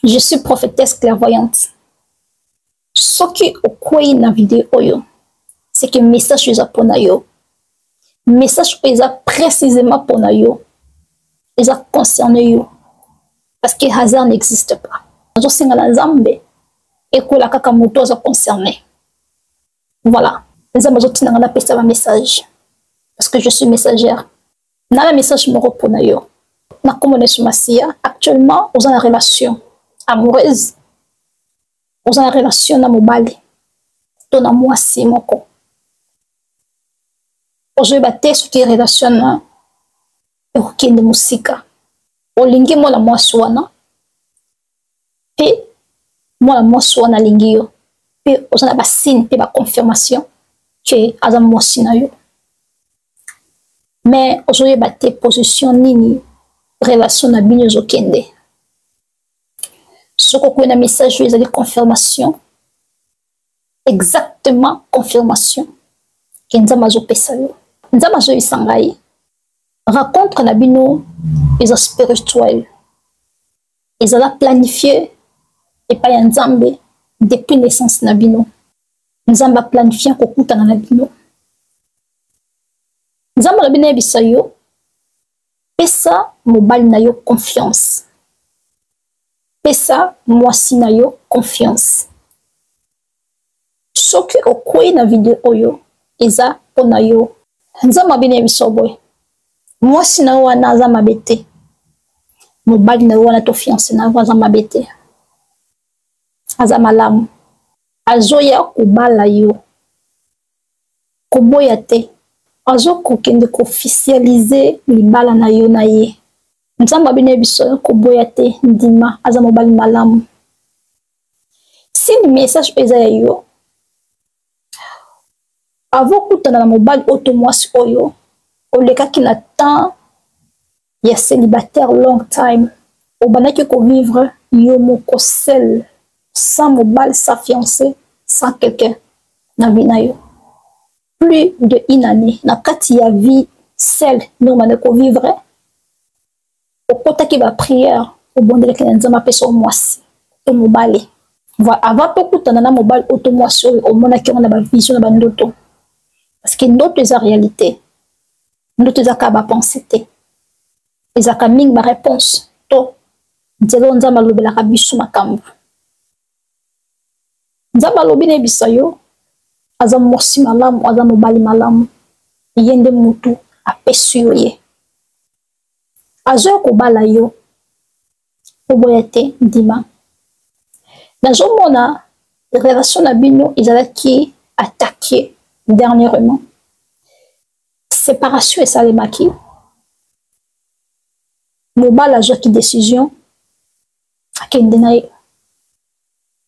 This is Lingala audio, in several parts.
Je suis prophétesse clairvoyante. Ce qui est dans la vidéo, c'est que le message est pour nous. Le message est précisément pour nous. Il est concerné. Parce que le hasard n'existe pas. Nous sommes dans Zambé et que la kakamoto est concerné. Voilà. Nous avons un message. Parce que je suis messagère. Dans le message, je me repose. Actuellement, nous avons une relation amoureuse. Nous avons une relation amoureuse. Nous avons une relation amoureuse. Nous avons une relation de musique. Olingi mwana mwasi wana pe mwana mwasi wana lingi yo pe ozana ba signe pe ba confirmation que aza mwasi na yo mais ozoye ba te position nini relation na bino zokende soko ko na message yo ezali confirmation exactement confirmation que nzamba zo pesa yo nzamba zo isangai rencontre na bino ils sont spirituels. Ils ont planifié et pas un Nzambe depuis naissance nabino. Nzambe a planifié kokuta na nabino. Nzambe nabino ebisayo pesa mobile na yo confiance. Pesa mwasi na yo confiance. Soki okoi na video oyo eza pona yo. Nzambe nabino ebisoboy. Mwasi na wana aza mabete. Mobali na wana to fiancé na aza mabete. Aza malamu. Azoya kubala yo. Koboya te. Azo kokende ko officialiser libala na yo na ye. Nzamba bine biso koboya te ndima aza mobali malamu. Si le message eza ya yo. Avo kutana na mobali oto mwasi oyo. Oleka qui n'attend, il y a célibataire long time. Au banaki ko vivre, yo moko seul, sans mobile, sans fiancé, sans quelqu'un. Na vina yo. Plus de une année. Na kati ya vie seul, nous manako vivre. Au kota ki ba prière, au bon de la nzama peso mwasi. To mobile. Voilà. Avant to kutana na mobile auto mwasi, au monaki on a ba vision na ba ndoto. Parce que ndoto est la réalité. Nous te zakaba pensé te. Ezaka ming ma réponse. To. Nzelo nzamba lobe la kabisu makambu. Nzamba lobe ne bisayo. Aza morsi malamu, aza mobali malamu. Yende mutu apesu yo ye. Azo kobala yo. Oboyete ndima. Nazo mona relation na bino ezalaki attaqué dernièrement. Séparation et salemaki. Mobile a joué décision. Akende na ye.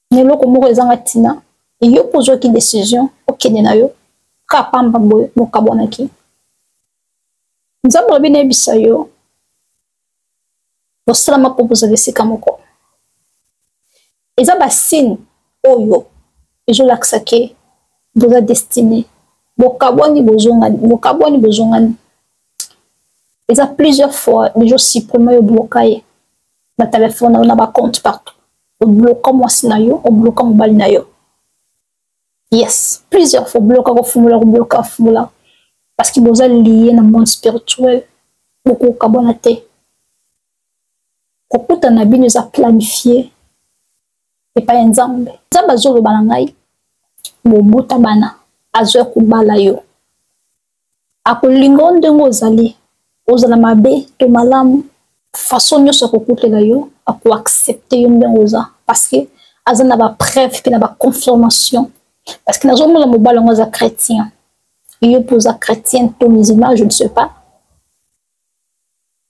Nelo ko moko ezanga tina. Et yo pour jouer décision. Okende na yo. Kapamba boy mokabonaki. Nzambo bine bisa yo. Bosala ma propose de sikamoko. Eza ba signe oyo. Ejo laksake. Vous êtes destiné. Bokaboni bozongani. Il y a plusieurs fois, les jours supprimés au bloqué. Le téléphone, on a un compte partout. On bloque moi sinayo, on bloque mon balinayo. Yes, plusieurs fois, on bloque au fumula. Parce qu'il vous a lié dans le monde spirituel. Beaucoup kabonate. Beaucoup d'anabi nous a planifié. Et pas un zambe. Zamba zolo banangai. Mobuta bana. Azo kubala yo. Akolingo ndengo ozali. Ozala mabe to malamu. Façon nyonso kokutela yo. Ako accepter yo ndengo oza. Parce que aza na ba preuve pe na ba confirmation. Parce que nazo mona mobala ngo za chrétien. Yo posa chrétien to musulman, je ne sais pas.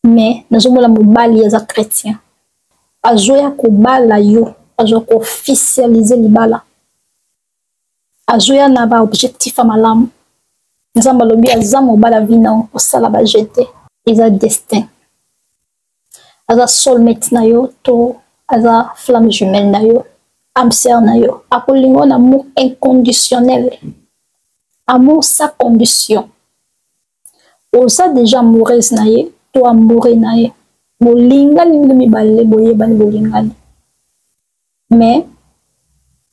Mais nazo mona mobali ya za chrétien. Azo ya kubala yo. Azo ko officialiser libala. Azoya na ba objectif à malam. Nzamba lobi aza mobala vina o sala ba jeté. Eza destin. Aza soulmate na yo to aza flamme jumelle na yo. Âme sœur na yo. Akolingo na amour inconditionnel. Amour sans condition. Oza déjà amoureuse na ye to amoureux na ye. Bolingani mibale boye bani bolingani. mais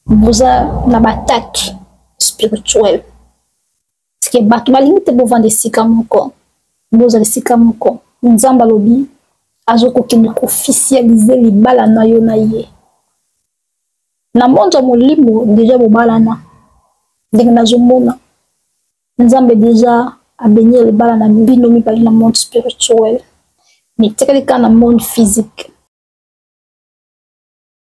vous avez une attaque spirituelle. Parce que bato balingi te bovanda esika moko, bozala esika moko, nzambe alobi azokokende koofficialize libala na yo na ye. Na monde ya molimo deja bobalana, ndenge nazomona nzambe deja abenye libala na bino mibali na monde spirituel, mais tekeli ka na monde physique.